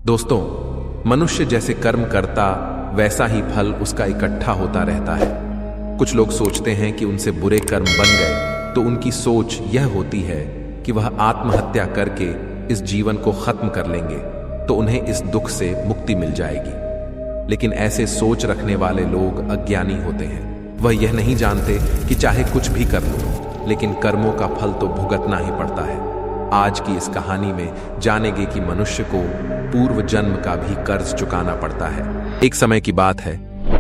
दोस्तों, मनुष्य जैसे कर्म करता वैसा ही फल उसका इकट्ठा होता रहता है। कुछ लोग सोचते हैं कि उनसे बुरे कर्म बन गए तो उनकी सोच यह होती है कि वह आत्महत्या करके इस जीवन को खत्म कर लेंगे तो उन्हें इस दुख से मुक्ति मिल जाएगी। लेकिन ऐसे सोच रखने वाले लोग अज्ञानी होते हैं। वह यह नहीं जानते कि चाहे कुछ भी कर लो लेकिन कर्मों का फल तो भुगतना ही पड़ता है। आज की इस कहानी में जानेंगे कि मनुष्य को पूर्व जन्म का भी कर्ज चुकाना पड़ता है। एक समय की बात है,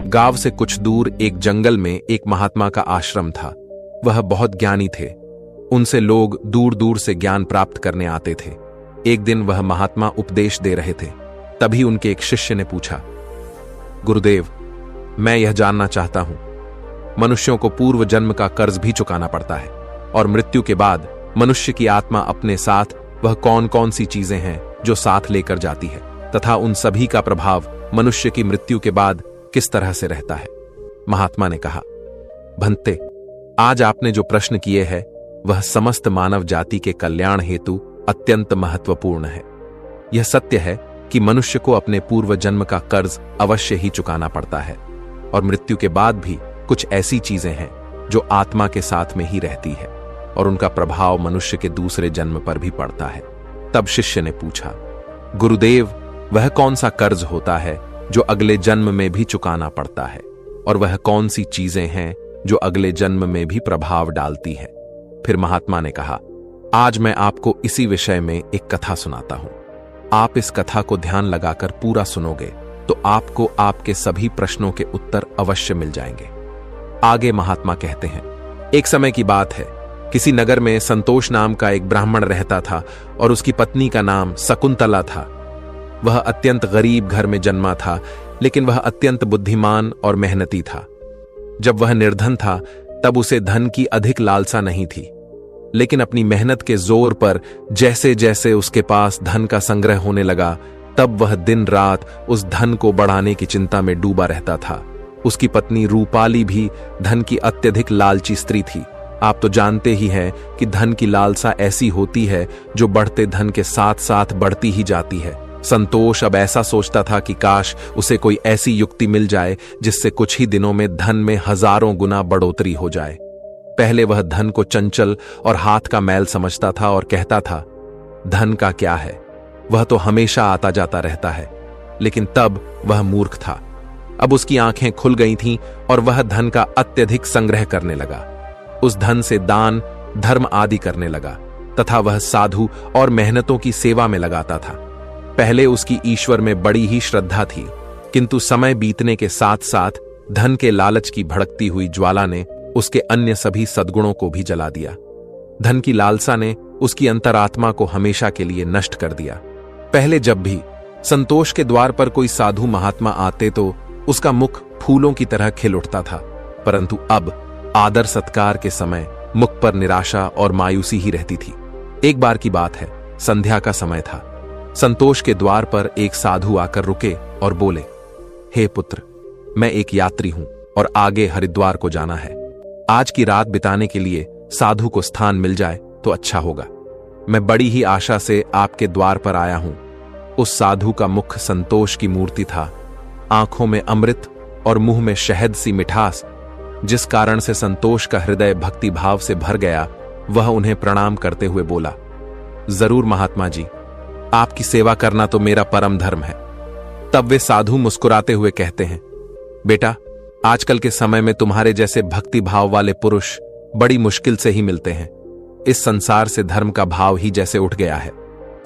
गांव से कुछ दूर एक जंगल में एक महात्मा का आश्रम था। वह बहुत ज्ञानी थे। उनसे लोग दूर दूर से ज्ञान प्राप्त करने आते थे। एक दिन वह महात्मा उपदेश दे रहे थे। तभी उनके एक शिष्य ने पूछा, गुरुदेव, मैं यह जानना चाहता हूं, मनुष्यों को पूर्व जन्म का कर्ज भी चुकाना पड़ता है और मृत्यु के बाद मनुष्य की आत्मा अपने साथ वह कौन कौन सी चीजें हैं जो साथ लेकर जाती है तथा उन सभी का प्रभाव मनुष्य की मृत्यु के बाद किस तरह से रहता है। महात्मा ने कहा, भंते, आज आपने जो प्रश्न किए हैं वह समस्त मानव जाति के कल्याण हेतु अत्यंत महत्वपूर्ण है। यह सत्य है कि मनुष्य को अपने पूर्व जन्म का कर्ज अवश्य ही चुकाना पड़ता है और मृत्यु के बाद भी कुछ ऐसी चीजें हैं जो आत्मा के साथ में ही रहती है और उनका प्रभाव मनुष्य के दूसरे जन्म पर भी पड़ता है। तब शिष्य ने पूछा, गुरुदेव, वह कौन सा कर्ज होता है जो अगले जन्म में भी चुकाना पड़ता है और वह कौन सी चीजें हैं जो अगले जन्म में भी प्रभाव डालती है। फिर महात्मा ने कहा, आज मैं आपको इसी विषय में एक कथा सुनाता हूं। आप इस कथा को ध्यान लगाकर पूरा सुनोगे तो आपको आपके सभी प्रश्नों के उत्तर अवश्य मिल जाएंगे। आगे महात्मा कहते हैं, एक समय की बात है, किसी नगर में संतोष नाम का एक ब्राह्मण रहता था और उसकी पत्नी का नाम शकुंतला था। वह अत्यंत गरीब घर में जन्मा था, लेकिन वह अत्यंत बुद्धिमान और मेहनती था। जब वह निर्धन था तब उसे धन की अधिक लालसा नहीं थी, लेकिन अपनी मेहनत के जोर पर जैसे जैसे उसके पास धन का संग्रह होने लगा तब वह दिन रात उस धन को बढ़ाने की चिंता में डूबा रहता था। उसकी पत्नी रूपाली भी धन की अत्यधिक लालची स्त्री थी। आप तो जानते ही हैं कि धन की लालसा ऐसी होती है जो बढ़ते धन के साथ साथ बढ़ती ही जाती है। संतोष अब ऐसा सोचता था कि काश उसे कोई ऐसी युक्ति मिल जाए जिससे कुछ ही दिनों में धन में हजारों गुना बढ़ोतरी हो जाए। पहले वह धन को चंचल और हाथ का मैल समझता था और कहता था, धन का क्या है, वह तो हमेशा आता जाता रहता है। लेकिन तब वह मूर्ख था। अब उसकी आंखें खुल गई थीं और वह धन का अत्यधिक संग्रह करने लगा। उस धन से दान, धर्म आदि करने लगा तथा वह साधु और मेहनतों की सेवा में लगाता था। पहले उसकी ईश्वर में बड़ी ही श्रद्धा थी, किंतु समय बीतने के साथ साथ धन के लालच की भड़कती हुई ज्वाला ने उसके अन्य सभी सद्गुणों को भी जला दिया। धन की लालसा ने उसकी अंतरात्मा को हमेशा के लिए नष्ट कर दिया। पहले जब भी संतोष के द्वार पर कोई साधु महात्मा आते तो उसका मुख फूलों की तरह खिल उठता था, परंतु अब आदर सत्कार के समय मुख पर निराशा और मायूसी ही रहती थी। एक बार की बात है, संध्या का समय था। संतोष के द्वार पर एक साधु आकर रुके और बोले, हे पुत्र, मैं एक यात्री हूं और आगे हरिद्वार को जाना है। आज की रात बिताने के लिए साधु को स्थान मिल जाए तो अच्छा होगा। मैं बड़ी ही आशा से आपके द्वार पर आया हूं। उस साधु का मुख संतोष की मूर्ति था, आंखों में अमृत और मुंह में शहद सी मिठास, जिस कारण से संतोष का हृदय भक्ति भाव से भर गया। वह उन्हें प्रणाम करते हुए बोला, जरूर महात्मा जी, आपकी सेवा करना तो मेरा परम धर्म है। तब वे साधु मुस्कुराते हुए कहते हैं, बेटा, आजकल के समय में तुम्हारे जैसे भक्ति भाव वाले पुरुष बड़ी मुश्किल से ही मिलते हैं। इस संसार से धर्म का भाव ही जैसे उठ गया है।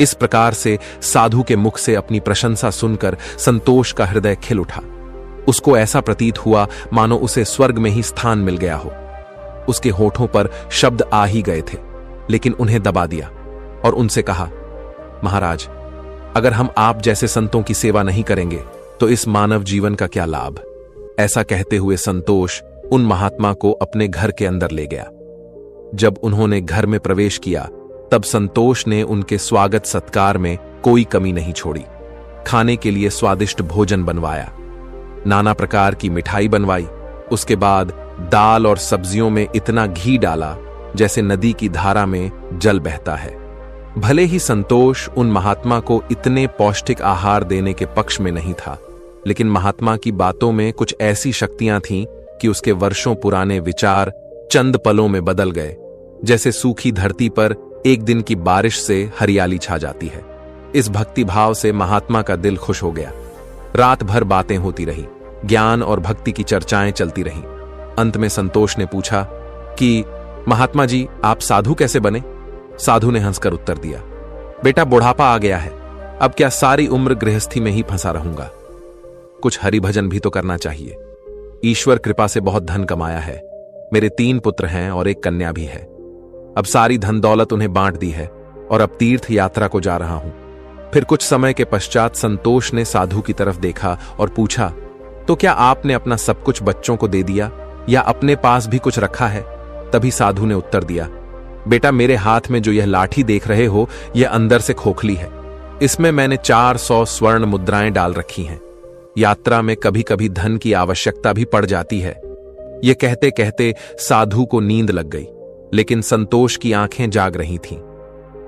इस प्रकार से साधु के मुख से अपनी प्रशंसा सुनकर संतोष का हृदय खिल उठा। उसको ऐसा प्रतीत हुआ मानो उसे स्वर्ग में ही स्थान मिल गया हो। उसके होठों पर शब्द आ ही गए थे, लेकिन उन्हें दबा दिया और उनसे कहा, महाराज, अगर हम आप जैसे संतों की सेवा नहीं करेंगे तो इस मानव जीवन का क्या लाभ। ऐसा कहते हुए संतोष उन महात्मा को अपने घर के अंदर ले गया। जब उन्होंने घर में प्रवेश किया तब संतोष ने उनके स्वागत सत्कार में कोई कमी नहीं छोड़ी। खाने के लिए स्वादिष्ट भोजन बनवाया, नाना प्रकार की मिठाई बनवाई। उसके बाद दाल और सब्जियों में इतना घी डाला जैसे नदी की धारा में जल बहता है। भले ही संतोष उन महात्मा को इतने पौष्टिक आहार देने के पक्ष में नहीं था, लेकिन महात्मा की बातों में कुछ ऐसी शक्तियां थीं कि उसके वर्षों पुराने विचार चंद पलों में बदल गए, जैसे सूखी धरती पर एक दिन की बारिश से हरियाली छा जाती है। इस भक्ति भाव से महात्मा का दिल खुश हो गया। रात भर बातें होती रही, ज्ञान और भक्ति की चर्चाएं चलती रहीं। अंत में संतोष ने पूछा कि महात्मा जी, आप साधु कैसे बने? साधु ने हंसकर उत्तर दिया, बेटा, बुढ़ापा आ गया है, अब क्या सारी उम्र गृहस्थी में ही फंसा रहूंगा। कुछ हरि भजन भी तो करना चाहिए। ईश्वर कृपा से बहुत धन कमाया है, मेरे 3 पुत्र हैं और एक कन्या भी है। अब सारी धन दौलत उन्हें बांट दी है और अब तीर्थ यात्रा को जा रहा हूं। फिर कुछ समय के पश्चात संतोष ने साधु की तरफ देखा और पूछा, तो क्या आपने अपना सब कुछ बच्चों को दे दिया या अपने पास भी कुछ रखा है? तभी साधु ने उत्तर दिया, बेटा, मेरे हाथ में जो यह लाठी देख रहे हो, यह अंदर से खोखली है। इसमें मैंने 400 स्वर्ण मुद्राएं डाल रखी हैं। यात्रा में कभी कभी धन की आवश्यकता भी पड़ जाती है। यह कहते कहते साधु को नींद लग गई, लेकिन संतोष की आंखें जाग रही थीं।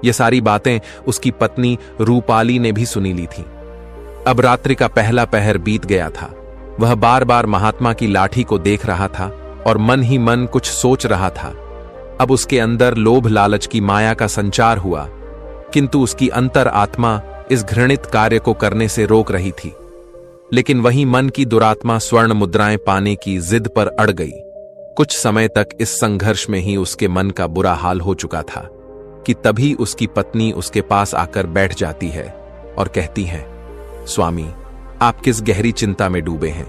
ये सारी बातें उसकी पत्नी रूपाली ने भी सुनी ली थीं। अब रात्रि का पहला पहर बीत गया था। वह बार बार महात्मा की लाठी को देख रहा था और मन ही मन कुछ सोच रहा था। अब उसके अंदर लोभ लालच की माया का संचार हुआ, किंतु उसकी अंतर आत्मा इस घृणित कार्य को करने से रोक रही थी। लेकिन वही मन की दुरात्मा स्वर्ण मुद्राएं पाने की जिद पर अड़ गई। कुछ समय तक इस संघर्ष में ही उसके मन का बुरा हाल हो चुका था कि तभी उसकी पत्नी उसके पास आकर बैठ जाती है और कहती है, स्वामी, आप किस गहरी चिंता में डूबे हैं?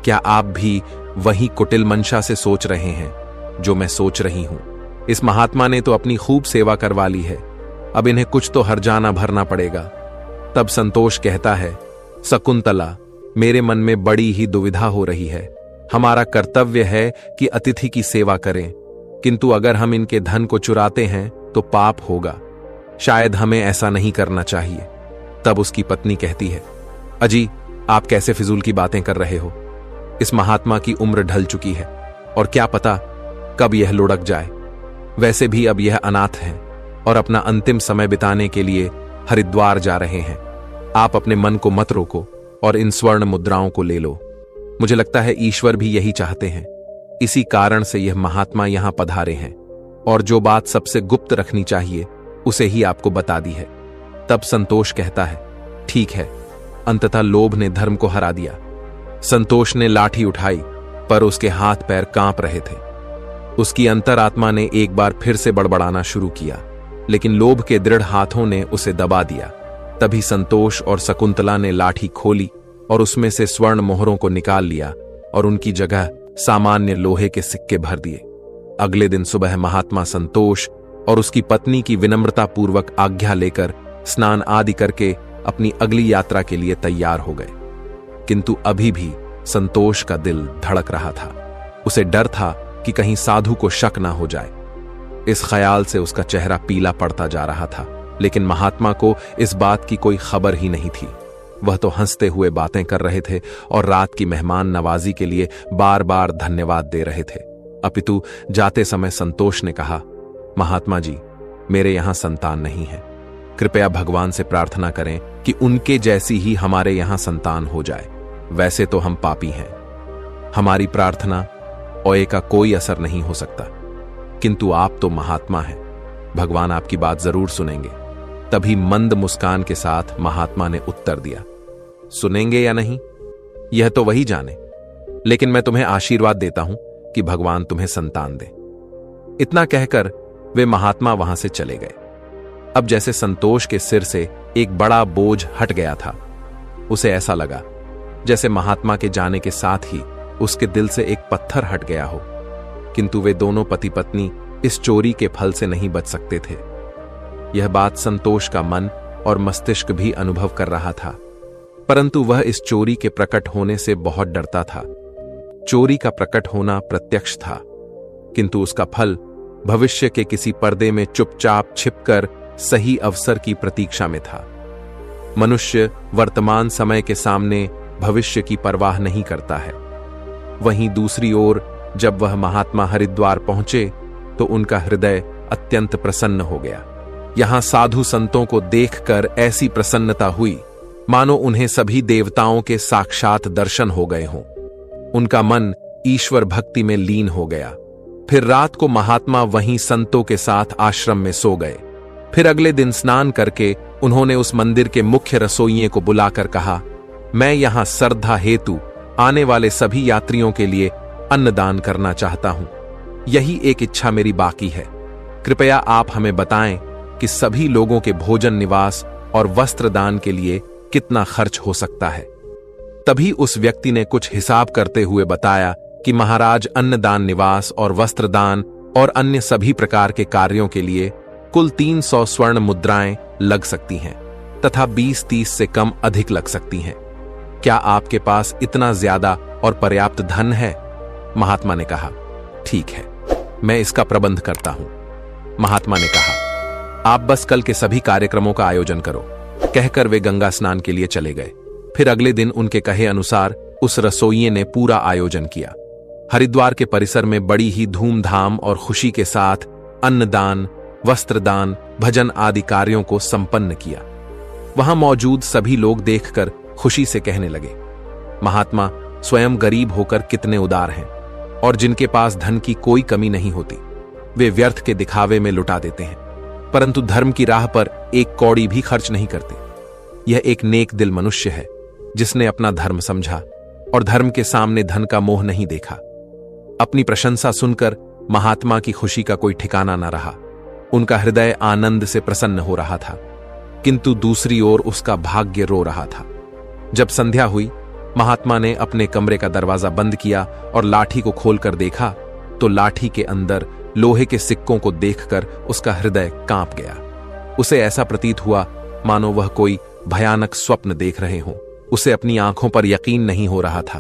क्या आप भी वही कुटिल मंशा से सोच रहे हैं जो मैं सोच रही हूं? इस महात्मा ने तो अपनी खूब सेवा करवा ली है, अब इन्हें कुछ तो हर्जाना भरना पड़ेगा। तब संतोष कहता है, शकुंतला, मेरे मन में बड़ी ही दुविधा हो रही है। हमारा कर्तव्य है कि अतिथि की सेवा करें, किंतु अगर हम इनके धन को चुराते हैं तो पाप होगा। शायद हमें ऐसा नहीं करना चाहिए। तब उसकी पत्नी कहती है, अजी, आप कैसे फिजूल की बातें कर रहे हो? इस महात्मा की उम्र ढल चुकी है और क्या पता कब यह लुढ़क जाए। वैसे भी अब यह अनाथ हैं और अपना अंतिम समय बिताने के लिए हरिद्वार जा रहे हैं। आप अपने मन को मत रोको और इन स्वर्ण मुद्राओं को ले लो। मुझे लगता है ईश्वर भी यही चाहते हैं। इसी कारण से यह महात्मा यहां पधारे हैं और जो बात सबसे गुप्त रखनी चाहिए उसे ही आपको बता दी है। तब संतोष कहता है, ठीक है। अंततः लोभ ने धर्म को हरा दिया। संतोष ने लाठी उठाई, पर उसके हाथ पैर कांप रहे थे। उसकी अंतरात्मा ने एक बार फिर से बड़बड़ाना शुरू किया, लेकिन लोभ के दृढ़ हाथों ने उसे दबा दिया। तभी संतोष और शकुंतला ने लाठी खोली और उसमें से स्वर्ण मोहरों को निकाल लिया और उनकी जगह सामान्य लोहे के सिक्के भर दिए। अगले दिन सुबह महात्मा संतोष और उसकी पत्नी की विनम्रता पूर्वक आज्ञा लेकर स्नान आदि करके अपनी अगली यात्रा के लिए तैयार हो गए। किंतु अभी भी संतोष का दिल धड़क रहा था। उसे डर था कि कहीं साधु को शक ना हो जाए। इस ख्याल से उसका चेहरा पीला पड़ता जा रहा था, लेकिन महात्मा को इस बात की कोई खबर ही नहीं थी। वह तो हंसते हुए बातें कर रहे थे और रात की मेहमान नवाजी के लिए बार बार धन्यवाद दे रहे थे। अपितु जाते समय संतोष ने कहा, महात्मा जी, मेरे यहां संतान नहीं है। कृपया भगवान से प्रार्थना करें कि उनके जैसी ही हमारे यहां संतान हो जाए। वैसे तो हम पापी हैं, हमारी प्रार्थना ओए का कोई असर नहीं हो सकता, किंतु आप तो महात्मा हैं, भगवान आपकी बात जरूर सुनेंगे। तभी मंद मुस्कान के साथ महात्मा ने उत्तर दिया, सुनेंगे या नहीं यह तो वही जाने, लेकिन मैं तुम्हें आशीर्वाद देता हूं कि भगवान तुम्हें संतान दे। इतना कहकर वे महात्मा वहां से चले गए। अब जैसे संतोष के सिर से एक बड़ा बोझ हट गया था। उसे ऐसा लगा जैसे महात्मा के जाने के साथ ही उसके दिल से एक पत्थर हट गया हो। किंतु वे दोनों पति पत्नी इस चोरी के फल से नहीं बच सकते थे। यह बात संतोष का मन और मस्तिष्क भी अनुभव कर रहा था, परंतु वह इस चोरी के प्रकट होने से बहुत डरता था। चोरी का प्रकट होना प्रत्यक्ष था, किंतु उसका फल भविष्य के किसी पर्दे में चुपचाप छिपकर सही अवसर की प्रतीक्षा में था। मनुष्य वर्तमान समय के सामने भविष्य की परवाह नहीं करता है। वहीं दूसरी ओर जब वह महात्मा हरिद्वार पहुंचे तो उनका हृदय अत्यंत प्रसन्न हो गया। यहां साधु संतों को देखकर ऐसी प्रसन्नता हुई मानो उन्हें सभी देवताओं के साक्षात दर्शन हो गए हों। उनका मन ईश्वर भक्ति में लीन हो गया। फिर रात को महात्मा वहीं संतों के साथ आश्रम में सो गए। फिर अगले दिन स्नान करके उन्होंने उस मंदिर के मुख्य रसोइये को बुलाकर कहा, मैं यहां श्रद्धा हेतु आने वाले सभी यात्रियों के लिए अन्नदान करना चाहता हूं। यही एक इच्छा मेरी बाकी है। कृपया आप हमें बताएं कि सभी लोगों के भोजन, निवास और वस्त्र दान के लिए कितना खर्च हो सकता है। तभी उस व्यक्ति ने कुछ हिसाब करते हुए बताया कि महाराज, अन्नदान, निवास और वस्त्रदान और अन्य सभी प्रकार के कार्यों के लिए कुल 300 स्वर्ण मुद्राएं लग सकती हैं तथा 20-30 से कम अधिक लग सकती हैं। क्या आपके पास इतना ज्यादा और पर्याप्त धन है? महात्मा ने कहा, ठीक है, मैं इसका प्रबंध करता हूं। महात्मा ने कहा, आप बस कल के सभी कार्यक्रमों का आयोजन करो। कहकर वे गंगा स्नान के लिए चले गए। फिर अगले दिन उनके कहे अनुसार उस रसोइये ने पूरा आयोजन किया। हरिद्वार के परिसर में बड़ी ही धूमधाम और खुशी के साथ अन्नदान, वस्त्रदान, भजन आदि कार्यों को संपन्न किया। वहां मौजूद सभी लोग देखकर खुशी से कहने लगे, महात्मा स्वयं गरीब होकर कितने उदार हैं और जिनके पास धन की कोई कमी नहीं होती। वे व्यर्थ के दिखावे में लुटा देते हैं, परंतु धर्म की राह पर एक कौड़ी भी खर्च नहीं करते। यह एक नेक दिल मनुष्य है जिसने अपना धर्म समझा और धर्म के सामने धन का मोह नहीं देखा। अपनी प्रशंसा सुनकर महात्मा की खुशी का कोई ठिकाना न रहा। उनका हृदय आनंद से प्रसन्न हो रहा था, किंतु दूसरी ओर उसका भाग्य रो रहा था। जब संध्या हुई, महात्मा ने अपने कमरे का दरवाजा बंद किया और लाठी को खोलकर देखा तो लाठी के अंदर लोहे के सिक्कों को देखकर उसका हृदय कांप गया। उसे ऐसा प्रतीत हुआ मानो वह कोई भयानक स्वप्न देख रहे हों। उसे अपनी आंखों पर यकीन नहीं हो रहा था।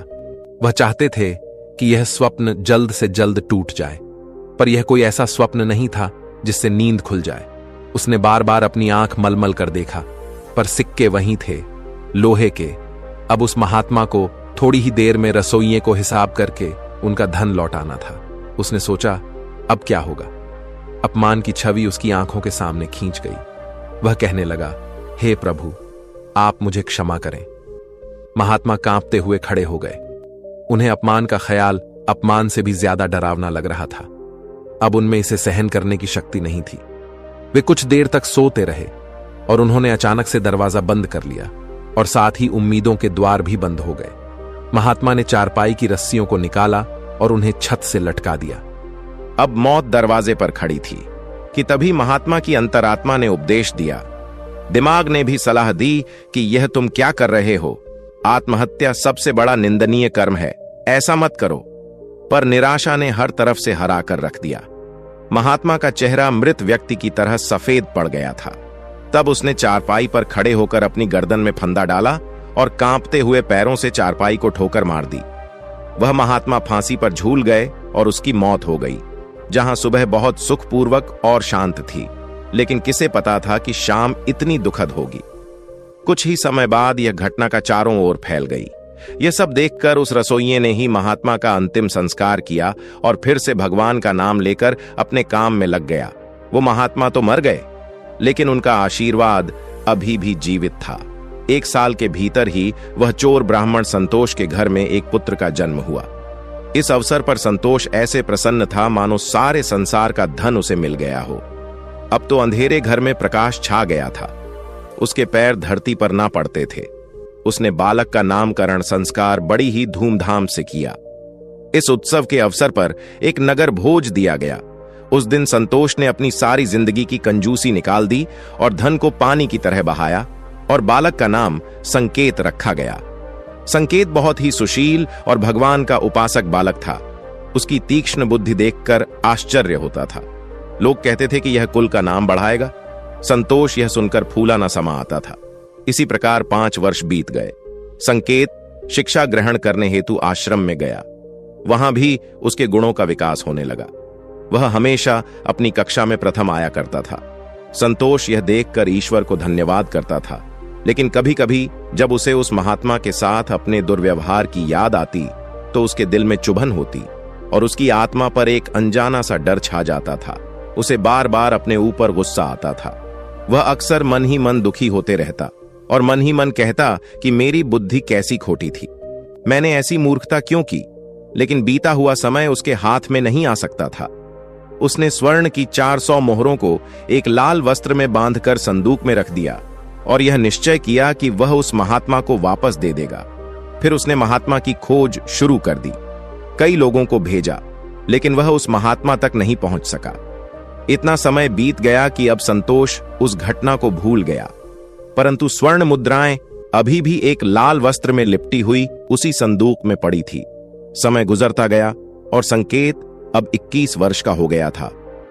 वह चाहते थे कि यह स्वप्न जल्द से जल्द टूट जाए, पर यह कोई ऐसा स्वप्न नहीं था जिससे नींद खुल जाए। उसने बार बार अपनी आंख मलमल कर देखा, पर सिक्के वहीं थे, लोहे के। अब उस महात्मा को थोड़ी ही देर में रसोइये को हिसाब करके उनका धन लौटाना था। उसने सोचा, अब क्या होगा? अपमान की छवि उसकी आंखों के सामने खींच गई। वह कहने लगा, हे प्रभु, आप मुझे क्षमा करें। महात्मा कांपते हुए खड़े हो गए। उन्हें अपमान का ख्याल अपमान से भी ज्यादा डरावना लग रहा था। अब उनमें इसे सहन करने की शक्ति नहीं थी। वे कुछ देर तक सोते रहे और उन्होंने अचानक से दरवाजा बंद कर लिया और साथ ही उम्मीदों के द्वार भी बंद हो गए। महात्मा ने चारपाई की रस्सियों को निकाला और उन्हें छत से लटका दिया। अब मौत दरवाजे पर खड़ी थी कि तभी महात्मा की अंतरात्मा ने उपदेश दिया। दिमाग ने भी सलाह दी कि यह तुम क्या कर रहे हो? आत्महत्या सबसे बड़ा निंदनीय कर्म है, ऐसा मत करो। पर निराशा ने हर तरफ से हरा कर रख दिया। महात्मा का चेहरा मृत व्यक्ति की तरह सफेद पड़ गया था। तब उसने चारपाई पर खड़े होकर अपनी गर्दन में फंदा डाला और कांपते हुए पैरों से चारपाई को ठोकर मार दी। वह महात्मा फांसी पर झूल गए और उसकी मौत हो गई। जहां सुबह बहुत सुखपूर्वक और शांत थी, लेकिन किसे पता था कि शाम इतनी दुखद होगी। कुछ ही समय बाद यह घटना का चारों ओर फैल गई। यह सब देखकर उस रसोइये ने ही महात्मा का अंतिम संस्कार किया और फिर से भगवान का नाम लेकर अपने काम में लग गया। वो महात्मा तो मर गए, लेकिन उनका आशीर्वाद अभी भी जीवित था। 1 साल के भीतर ही वह चोर ब्राह्मण संतोष के घर में एक पुत्र का जन्म हुआ। इस अवसर पर संतोष ऐसे प्रसन्न था मानो सारे संसार का धन उसे मिल गया हो। अब तो अंधेरे घर में प्रकाश छा गया था। उसके पैर धरती पर ना पड़ते थे। उसने बालक का नामकरण संस्कार बड़ी ही धूमधाम से किया। इस उत्सव के अवसर पर एक नगर भोज दिया गया। उस दिन संतोष ने अपनी सारी जिंदगी की कंजूसी निकाल दी और धन को पानी की तरह बहाया और बालक का नाम संकेत रखा गया। संकेत बहुत ही सुशील और भगवान का उपासक बालक था। उसकी तीक्ष्ण बुद्धि देखकर आश्चर्य होता था। लोग कहते थे कि यह कुल का नाम बढ़ाएगा। संतोष यह सुनकर फूला न समा आता था। इसी प्रकार 5 वर्ष बीत गए। संकेत शिक्षा ग्रहण करने हेतु आश्रम में गया। वहां भी उसके गुणों का विकास होने लगा। वह हमेशा अपनी कक्षा में प्रथम आया करता था। संतोष यह देखकर ईश्वर को धन्यवाद करता था, लेकिन कभी कभी जब उसे उस महात्मा के साथ अपने दुर्व्यवहार की याद आती तो उसके दिल में चुभन होती और उसकी आत्मा पर एक अनजाना सा डर छा जाता था। उसे बार बार अपने ऊपर गुस्सा आता था। वह अक्सर मन ही मन दुखी होते रहता और मन ही मन कहता कि मेरी बुद्धि कैसी खोटी थी, मैंने ऐसी मूर्खता क्यों की। लेकिन बीता हुआ समय उसके हाथ में नहीं आ सकता था। उसने स्वर्ण की 400 मोहरों को एक लाल वस्त्र में बांधकर संदूक में रख दिया और यह निश्चय किया कि वह उस महात्मा को वापस दे देगा। फिर उसने महात्मा की खोज शुरू कर दी। कई लोगों को भेजा, लेकिन वह उस महात्मा तक नहीं पहुंच सका। इतना समय बीत गया कि अब संतोष उस घटना को भूल गया, परंतु स्वर्ण मुद्राएं अभी भी एक लाल वस्त्र में लिपटी हुई उसी संदूक में पड़ी थी। समय गुजरता गया और संकेत अब 21 वर्ष का हो गया था।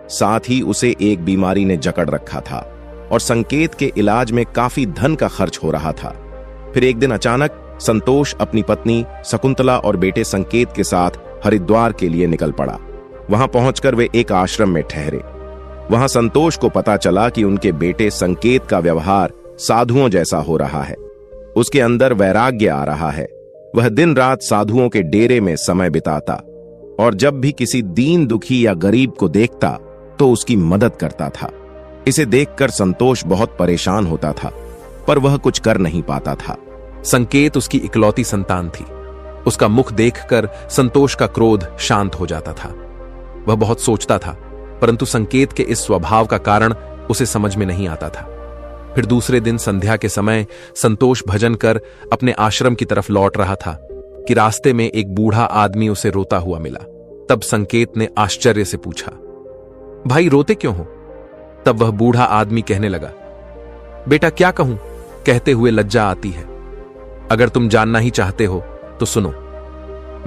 साथ ही उसे एक बीमारी ने जकड़ रखा था और संकेत के इलाज में काफी धन का खर्च हो रहा था। फिर एक दिन अचानक संतोष अपनी पत्नी शकुंतला और बेटे संकेत के साथ हरिद्वार के लिए निकल पड़ा। वहां पहुंचकर वे एक आश्रम में ठहरे। वहां संतोष को पता चला कि उनके बेटे संकेत का व्यवहार साधुओं जैसा हो रहा है। उसके अंदर वैराग्य आ रहा है। वह दिन रात साधुओं के डेरे में समय बिताता और जब भी किसी दीन दुखी या गरीब को देखता तो उसकी मदद करता था। इसे देखकर संतोष बहुत परेशान होता था, पर वह कुछ कर नहीं पाता था। संकेत उसकी इकलौती संतान थी। उसका मुख देखकर संतोष का क्रोध शांत हो जाता था। वह बहुत सोचता था, परंतु संकेत के इस स्वभाव का कारण उसे समझ में नहीं आता था। फिर दूसरे दिन संध्या के समय संतोष भजन कर अपने आश्रम की तरफ लौट रहा था कि रास्ते में एक बूढ़ा आदमी उसे रोता हुआ मिला। तब संकेत ने आश्चर्य से पूछा, भाई रोते क्यों हो? तब वह बूढ़ा आदमी कहने लगा, बेटा क्या कहूं, कहते हुए लज्जा आती है। अगर तुम जानना ही चाहते हो तो सुनो,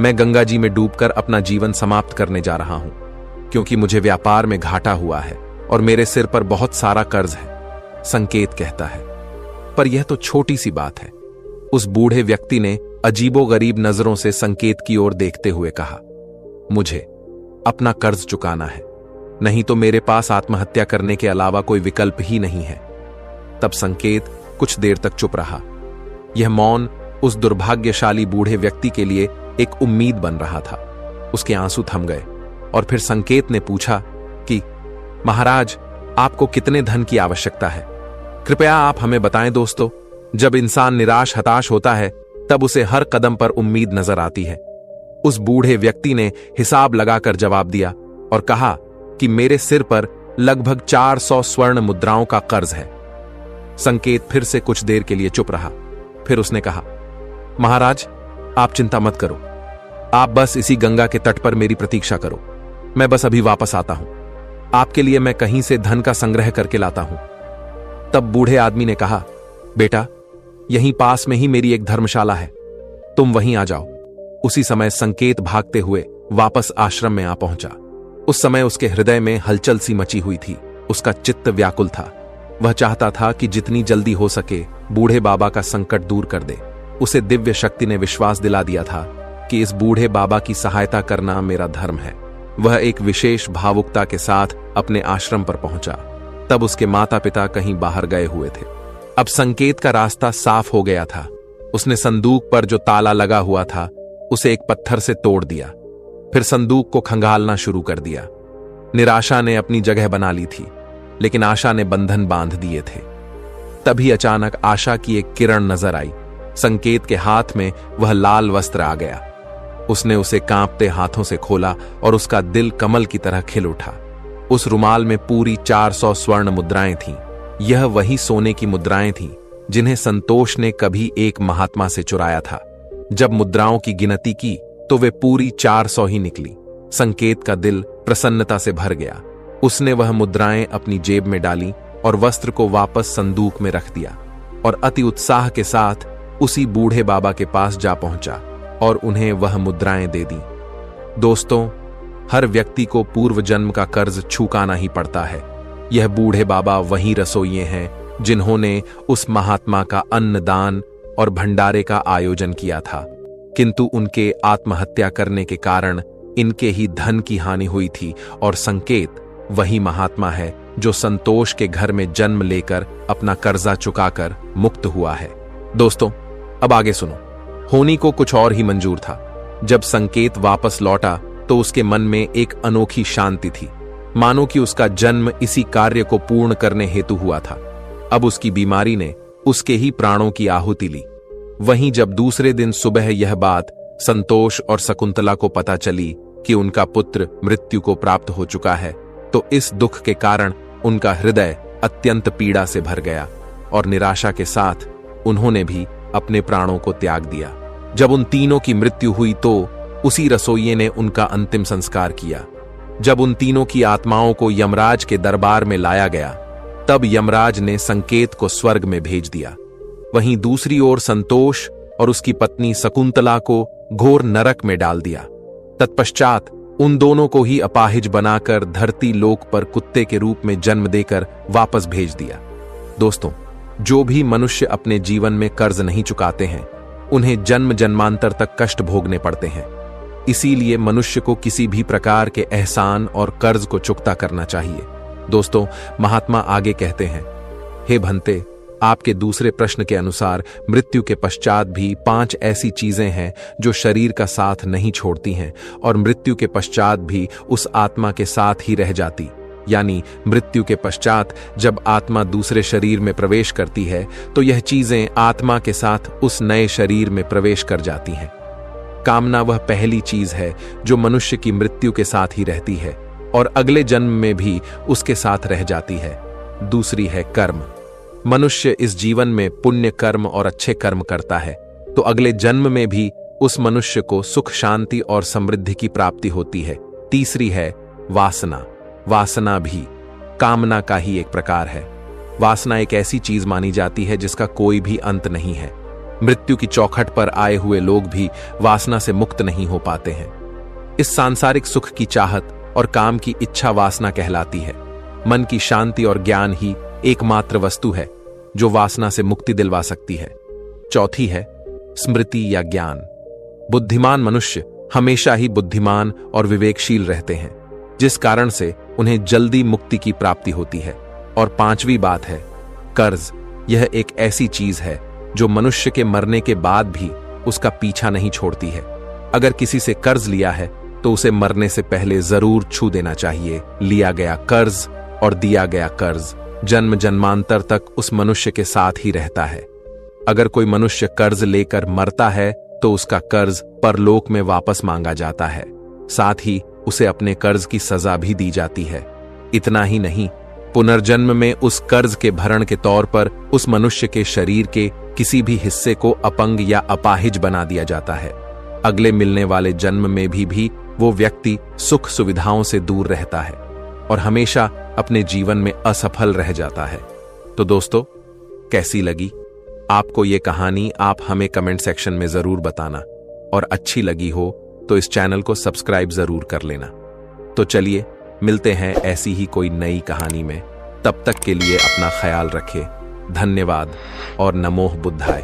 मैं गंगा जी में डूबकर अपना जीवन समाप्त करने जा रहा हूं, क्योंकि मुझे व्यापार में घाटा हुआ है और मेरे सिर पर बहुत सारा कर्ज है। संकेत कहता है, पर यह तो छोटी सी बात है। उस बूढ़े व्यक्ति ने अजीबोगरीब नजरों से संकेत की ओर देखते हुए कहा, मुझे अपना कर्ज चुकाना है, नहीं तो मेरे पास आत्महत्या करने के अलावा कोई विकल्प ही नहीं है। तब संकेत कुछ देर तक चुप रहा। यह मौन उस दुर्भाग्यशाली बूढ़े व्यक्ति के लिए एक उम्मीद बन रहा था। उसके आंसू थम गए और फिर संकेत ने पूछा कि महाराज, आपको कितने धन की आवश्यकता है? कृपया आप हमें बताएं दोस्तों। जब इंसान निराश हताश होता है तब उसे हर कदम पर उम्मीद नजर आती है। उस बूढ़े व्यक्ति ने हिसाब लगाकर जवाब दिया और कहा कि मेरे सिर पर लगभग 400 स्वर्ण मुद्राओं का कर्ज है। संकेत फिर से कुछ देर के लिए चुप रहा। फिर उसने कहा, महाराज आप चिंता मत करो, आप बस इसी गंगा के तट पर मेरी प्रतीक्षा करो। मैं बस अभी वापस आता हूं। आपके लिए मैं कहीं से धन का संग्रह करके लाता हूं। तब बूढ़े आदमी ने कहा, बेटा यहीं पास में ही मेरी एक धर्मशाला है, तुम वहीं आ जाओ। उसी समय संकेत भागते हुए वापस आश्रम में आ पहुंचा। उस समय उसके हृदय में हलचल सी मची हुई थी। उसका चित्त व्याकुल था। वह चाहता था कि जितनी जल्दी हो सके बूढ़े बाबा का संकट दूर कर दे। उसे दिव्य शक्ति ने विश्वास दिला दिया था कि इस बूढ़े बाबा की सहायता करना मेरा धर्म है। वह एक विशेष भावुकता के साथ अपने आश्रम पर पहुंचा। तब उसके माता पिता कहीं बाहर गए हुए थे। अब संकेत का रास्ता साफ हो गया था। उसने संदूक पर जो ताला लगा हुआ था उसे एक पत्थर से तोड़ दिया। फिर संदूक को खंगालना शुरू कर दिया। निराशा ने अपनी जगह बना ली थी, लेकिन आशा ने बंधन बांध दिए थे। तभी अचानक आशा की एक किरण नजर आई। संकेत के हाथ में वह लाल वस्त्र आ गया। उसने उसे कांपते हाथों से खोला और उसका दिल कमल की तरह खिल उठा। उस रुमाल में पूरी 400 स्वर्ण मुद्राएं थीं। यह वही सोने की मुद्राएं थीं जिन्हें संतोष ने कभी एक महात्मा से चुराया था। जब मुद्राओं की गिनती की तो वे पूरी 400 ही निकली। संकेत का दिल प्रसन्नता से भर गया। उसने वह मुद्राएं अपनी जेब में डाली और वस्त्र को वापस संदूक में रख दिया और अति उत्साह के साथ उसी बूढ़े बाबा के पास जा पहुंचा और उन्हें वह मुद्राएं दे दी। दोस्तों, हर व्यक्ति को पूर्व जन्म का कर्ज चुकाना ही पड़ता है। यह बूढ़े बाबा वही रसोइये हैं जिन्होंने उस महात्मा का अन्नदान और भंडारे का आयोजन किया था, किंतु उनके आत्महत्या करने के कारण इनके ही धन की हानि हुई थी। और संकेत वही महात्मा है जो संतोष के घर में जन्म लेकर अपना कर्जा चुकाकर मुक्त हुआ है। दोस्तों, अब आगे सुनो। होनी को कुछ और ही मंजूर था। जब संकेत वापस लौटा तो उसके मन में एक अनोखी शांति थी, मानो कि उसका जन्म इसी कार्य को पूर्ण करने हेतु हुआ था। अब उसकी बीमारी ने उसके ही प्राणों की आहुति ली। वहीं जब दूसरे दिन सुबह यह बात संतोष और शकुंतला को पता चली कि उनका पुत्र मृत्यु को प्राप्त हो चुका है, तो इस दुख के कारण उनका हृदय अत्यंत पीड़ा से भर गया और निराशा के साथ उन्होंने भी अपने प्राणों को त्याग दिया। जब उन तीनों की मृत्यु हुई तो उसी रसोइये ने उनका अंतिम संस्कार किया। जब उन तीनों की आत्माओं को यमराज के दरबार में लाया गया, तब यमराज ने संकेत को स्वर्ग में भेज दिया। वहीं दूसरी ओर संतोष और उसकी पत्नी शकुंतला को घोर नरक में डाल दिया। तत्पश्चात उन दोनों को ही अपाहिज बनाकर धरती लोक पर कुत्ते के रूप में जन्म देकर वापस भेज दिया। दोस्तों, जो भी मनुष्य अपने जीवन में कर्ज नहीं चुकाते हैं, उन्हें जन्म जन्मांतर तक कष्ट भोगने पड़ते हैं। इसीलिए मनुष्य को किसी भी प्रकार के एहसान और कर्ज को चुकता करना चाहिए। दोस्तों, महात्मा आगे कहते हैं, हे भंते, आपके दूसरे प्रश्न के अनुसार मृत्यु के पश्चात भी 5 ऐसी चीजें हैं जो शरीर का साथ नहीं छोड़ती हैं और मृत्यु के पश्चात भी उस आत्मा के साथ ही रह जाती। यानी मृत्यु के पश्चात जब आत्मा दूसरे शरीर में प्रवेश करती है तो यह चीजें आत्मा के साथ उस नए शरीर में प्रवेश कर जाती हैं। कामना वह पहली चीज है जो मनुष्य की मृत्यु के साथ ही रहती है और अगले जन्म में भी उसके साथ रह जाती है। दूसरी है कर्म। मनुष्य इस जीवन में पुण्य कर्म और अच्छे कर्म करता है तो अगले जन्म में भी उस मनुष्य को सुख, शांति और समृद्धि की प्राप्ति होती है। तीसरी है वासना। वासना भी कामना का ही एक प्रकार है। वासना एक ऐसी चीज मानी जाती है जिसका कोई भी अंत नहीं है। मृत्यु की चौखट पर आए हुए लोग भी वासना से मुक्त नहीं हो पाते हैं। इस सांसारिक सुख की चाहत और काम की इच्छा वासना कहलाती है। मन की शांति और ज्ञान ही एकमात्र वस्तु है जो वासना से मुक्ति दिलवा सकती है। चौथी है स्मृति या ज्ञान। बुद्धिमान मनुष्य हमेशा ही बुद्धिमान और विवेकशील रहते हैं, जिस कारण से उन्हें जल्दी मुक्ति की प्राप्ति होती है। और पांचवी बात है कर्ज। यह एक ऐसी चीज है जो मनुष्य के मरने के बाद भी उसका पीछा नहीं छोड़ती है। अगर किसी से कर्ज लिया है तो उसे मरने से पहले जरूर छू देना चाहिए। लिया गया कर्ज और दिया गया कर्ज जन्म जन्मांतर तक उस मनुष्य के साथ ही रहता है। अगर कोई मनुष्य कर्ज लेकर मरता है तो उसका कर्ज परलोक में वापस मांगा जाता है, साथ ही उसे अपने कर्ज की सजा भी दी जाती है। इतना ही नहीं, पुनर्जन्म में उस कर्ज के भरण के तौर पर उस मनुष्य के शरीर के किसी भी हिस्से को अपंग या अपाहिज बना दिया जाता है। अगले मिलने वाले जन्म में भी वो व्यक्ति सुख सुविधाओं से दूर रहता है और हमेशा अपने जीवन में असफल रह जाता है। तो दोस्तों, कैसी लगी आपको ये कहानी? आप हमें कमेंट सेक्शन में जरूर बताना और अच्छी लगी हो तो इस चैनल को सब्सक्राइब जरूर कर लेना। तो चलिए मिलते हैं ऐसी ही कोई नई कहानी में। तब तक के लिए अपना ख्याल रखें। धन्यवाद और नमोः बुद्धाय।